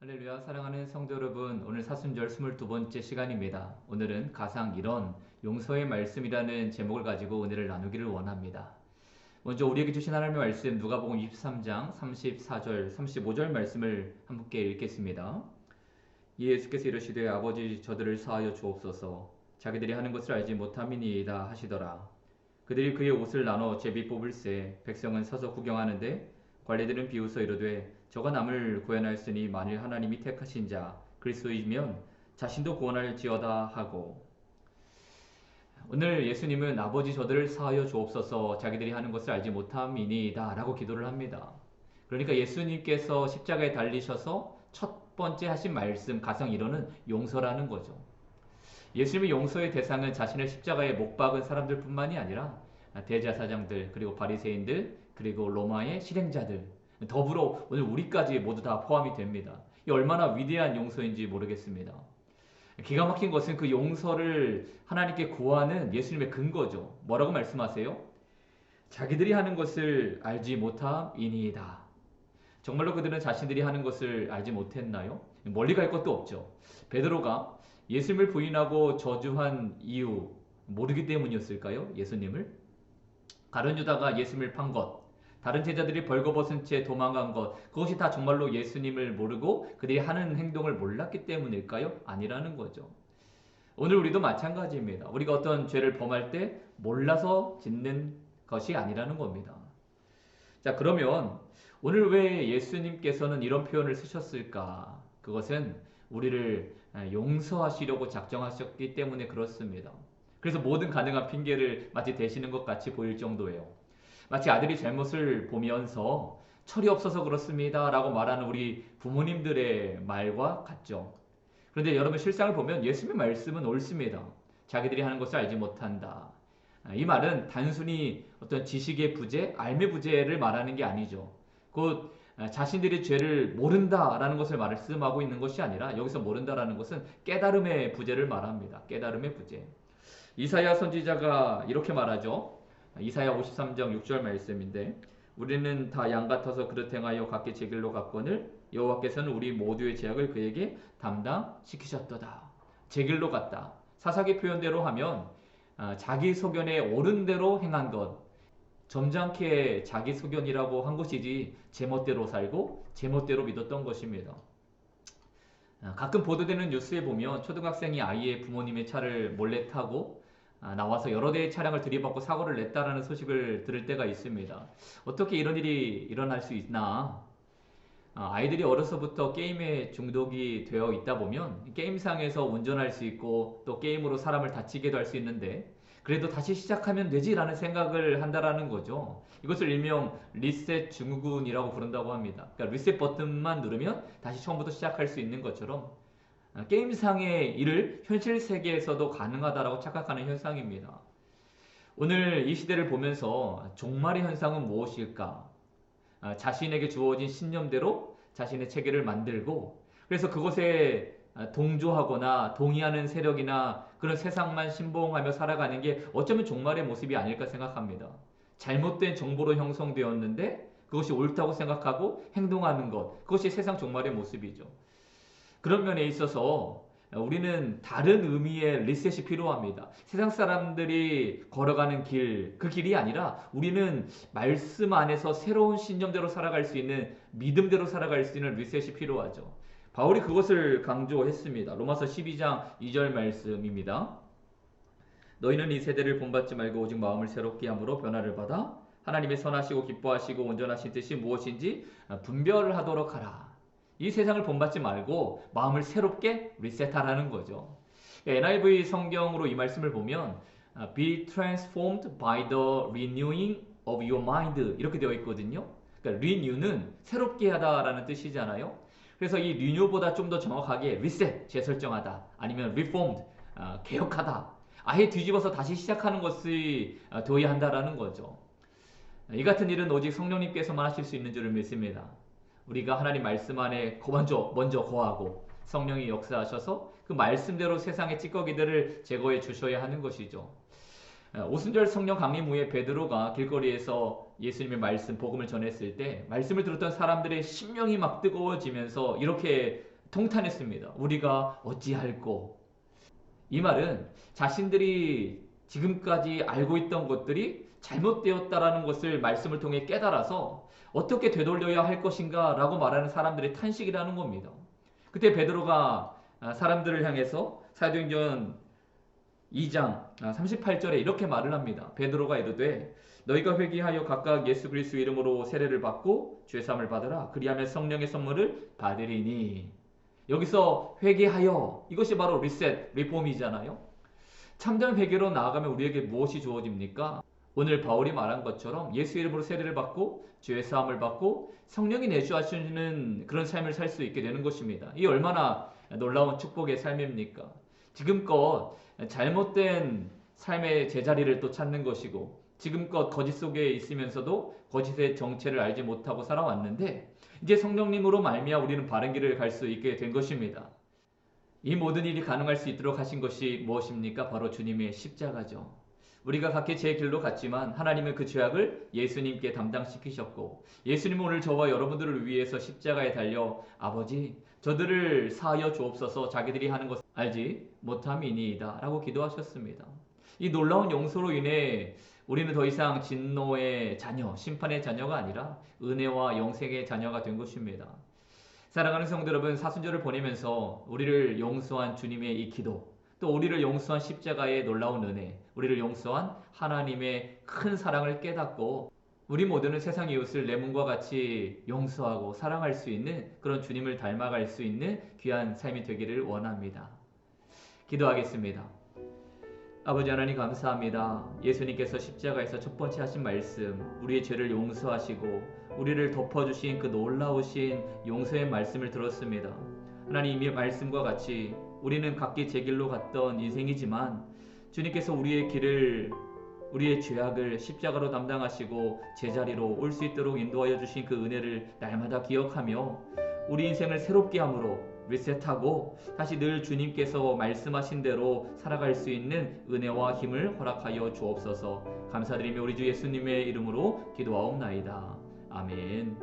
할렐루야 사랑하는 성도 여러분, 오늘 사순절 22번째 시간입니다. 오늘은 가상 일언 용서의 말씀이라는 제목을 가지고 은혜를 나누기를 원합니다. 먼저 우리에게 주신 하나님의 말씀 누가복음 23장 34절 35절 말씀을 함께 읽겠습니다. 예수께서 이르시되 아버지 저들을 사하여 주옵소서 자기들이 하는 것을 알지 못함이니이다 하시더라. 그들이 그의 옷을 나눠 제비 뽑을새 백성은 서서 구경하는데 관리들은 비웃어 이르되 저가 남을 구원하였으니 만일 하나님이 택하신 자 그리스도이면 자신도 구원할지어다 하고, 오늘 예수님은 아버지 저들을 사하여 주옵소서 자기들이 하는 것을 알지 못함이니이다 라고 기도를 합니다. 그러니까 예수님께서 십자가에 달리셔서 첫 번째 하신 말씀 가상 일어는 용서라는 거죠. 예수님의 용서의 대상은 자신을 십자가에 못 박은 사람들 뿐만이 아니라 대제사장들, 그리고 바리새인들, 그리고 로마의 실행자들, 더불어 오늘 우리까지 모두 다 포함이 됩니다. 이 얼마나 위대한 용서인지 모르겠습니다. 기가 막힌 것은 그 용서를 하나님께 구하는 예수님의 근거죠. 뭐라고 말씀하세요? 자기들이 하는 것을 알지 못함이니이다. 정말로 그들은 자신들이 하는 것을 알지 못했나요? 멀리 갈 것도 없죠. 베드로가 예수님을 부인하고 저주한 이유 모르기 때문이었을까요? 예수님을? 가룟 유다가 예수님을 판 것, 다른 제자들이 벌거벗은 채 도망간 것, 그것이 다 정말로 예수님을 모르고 그들이 하는 행동을 몰랐기 때문일까요? 아니라는 거죠. 오늘 우리도 마찬가지입니다. 우리가 어떤 죄를 범할 때 몰라서 짓는 것이 아니라는 겁니다. 자, 그러면 오늘 왜 예수님께서는 이런 표현을 쓰셨을까? 그것은 우리를 용서하시려고 작정하셨기 때문에 그렇습니다. 그래서 모든 가능한 핑계를 마치 대시는 것 같이 보일 정도예요. 마치 아들이 잘못을 보면서 철이 없어서 그렇습니다 라고 말하는 우리 부모님들의 말과 같죠. 그런데 여러분 실상을 보면 예수님의 말씀은 옳습니다. 자기들이 하는 것을 알지 못한다. 이 말은 단순히 어떤 지식의 부재, 알의 부재를 말하는 게 아니죠. 곧 자신들이 죄를 모른다라는 것을 말씀하고 있는 것이 아니라 여기서 모른다라는 것은 깨달음의 부재를 말합니다. 깨달음의 부재. 이사야 선지자가 이렇게 말하죠. 이사야 53장 6절 말씀인데 우리는 다 양 같아서 그릇 행하여 각기 제 길로 갔거늘 여호와께서는 우리 모두의 죄악을 그에게 담당시키셨도다. 제 길로 갔다. 사사기 표현대로 하면 자기 소견에 옳은 대로 행한 것, 점잖게 자기 소견이라고 한 것이지 제멋대로 살고 제멋대로 믿었던 것입니다. 가끔 보도되는 뉴스에 보면 초등학생이 아이의 부모님의 차를 몰래 타고 나와서 여러 대의 차량을 들이받고 사고를 냈다라는 소식을 들을 때가 있습니다. 어떻게 이런 일이 일어날 수 있나? 아이들이 어려서부터 게임에 중독이 되어 있다 보면 게임상에서 운전할 수 있고 또 게임으로 사람을 다치게도 할 수 있는데 그래도 다시 시작하면 되지라는 생각을 한다라는 거죠. 이것을 일명 리셋 증후군이라고 부른다고 합니다. 그러니까 리셋 버튼만 누르면 다시 처음부터 시작할 수 있는 것처럼 게임상의 일을 현실 세계에서도 가능하다라고 착각하는 현상입니다. 오늘 이 시대를 보면서 종말의 현상은 무엇일까? 자신에게 주어진 신념대로 자신의 체계를 만들고 그래서 그것에 동조하거나 동의하는 세력이나 그런 세상만 신봉하며 살아가는 게 어쩌면 종말의 모습이 아닐까 생각합니다. 잘못된 정보로 형성되었는데 그것이 옳다고 생각하고 행동하는 것, 그것이 세상 종말의 모습이죠. 그런 면에 있어서 우리는 다른 의미의 리셋이 필요합니다. 세상 사람들이 걸어가는 길, 그 길이 아니라 우리는 말씀 안에서 새로운 신념대로 살아갈 수 있는, 믿음대로 살아갈 수 있는 리셋이 필요하죠. 바울이 그것을 강조했습니다. 로마서 12장 2절 말씀입니다. 너희는 이 세대를 본받지 말고 오직 마음을 새롭게 함으로 변화를 받아 하나님의 선하시고 기뻐하시고 온전하신 뜻이 무엇인지 분별하도록 하라. 이 세상을 본받지 말고 마음을 새롭게 리셋하라는 거죠. NIV 성경으로 이 말씀을 보면 Be transformed by the renewing of your mind 이렇게 되어 있거든요. 그러니까 renew는 새롭게 하다라는 뜻이잖아요. 그래서 이 renew보다 좀 더 정확하게 reset, 재설정하다 아니면 reformed, 개혁하다, 아예 뒤집어서 다시 시작하는 것이 되어야 한다라는 거죠. 이 같은 일은 오직 성령님께서만 하실 수 있는 줄을 믿습니다. 우리가 하나님 말씀 안에 먼저 거하고 성령이 역사하셔서 그 말씀대로 세상의 찌꺼기들을 제거해 주셔야 하는 것이죠. 오순절 성령 강림 후에 베드로가 길거리에서 예수님의 말씀, 복음을 전했을 때 말씀을 들었던 사람들의 심령이 막 뜨거워지면서 이렇게 통탄했습니다. 우리가 어찌할꼬. 이 말은 자신들이 지금까지 알고 있던 것들이 잘못되었다라는 것을 말씀을 통해 깨달아서 어떻게 되돌려야 할 것인가 라고 말하는 사람들의 탄식이라는 겁니다. 그때 베드로가 사람들을 향해서 사도행전 2장 38절에 이렇게 말을 합니다. 베드로가 이르되 너희가 회개하여 각각 예수 그리스도 이름으로 세례를 받고 죄사함을 받으라. 그리하면 성령의 선물을 받으리니. 여기서 회개하여, 이것이 바로 리셋, 리폼이잖아요. 참된 회개로 나아가면 우리에게 무엇이 주어집니까? 오늘 바울이 말한 것처럼 예수 이름으로 세례를 받고 죄사함을 받고 성령이 내주하시는 그런 삶을 살 수 있게 되는 것입니다. 이 얼마나 놀라운 축복의 삶입니까? 지금껏 잘못된 삶의 제자리를 또 찾는 것이고 지금껏 거짓 속에 있으면서도 거짓의 정체를 알지 못하고 살아왔는데 이제 성령님으로 말미암아 우리는 바른 길을 갈 수 있게 된 것입니다. 이 모든 일이 가능할 수 있도록 하신 것이 무엇입니까? 바로 주님의 십자가죠. 우리가 각기 제 길로 갔지만 하나님은 그 죄악을 예수님께 담당시키셨고 예수님은 오늘 저와 여러분들을 위해서 십자가에 달려 아버지 저들을 사하여 주옵소서 자기들이 하는 것을 알지 못함이니이다 라고 기도하셨습니다. 이 놀라운 용서로 인해 우리는 더 이상 진노의 자녀, 심판의 자녀가 아니라 은혜와 영생의 자녀가 된 것입니다. 사랑하는 성도 여러분, 사순절을 보내면서 우리를 용서한 주님의 이 기도, 또 우리를 용서한 십자가의 놀라운 은혜, 우리를 용서한 하나님의 큰 사랑을 깨닫고 우리 모두는 세상 이웃을 내 몸과 같이 용서하고 사랑할 수 있는 그런 주님을 닮아갈 수 있는 귀한 삶이 되기를 원합니다. 기도하겠습니다. 아버지 하나님 감사합니다. 예수님께서 십자가에서 첫 번째 하신 말씀, 우리의 죄를 용서하시고 우리를 덮어주신 그 놀라우신 용서의 말씀을 들었습니다. 하나님 이 말씀과 같이 우리는 각기 제 길로 갔던 인생이지만 주님께서 우리의 길을 우리의 죄악을 십자가로 담당하시고 제자리로 올 수 있도록 인도하여 주신 그 은혜를 날마다 기억하며 우리 인생을 새롭게 함으로 리셋하고 다시 늘 주님께서 말씀하신 대로 살아갈 수 있는 은혜와 힘을 허락하여 주옵소서. 감사드리며 우리 주 예수님의 이름으로 기도하옵나이다. 아멘.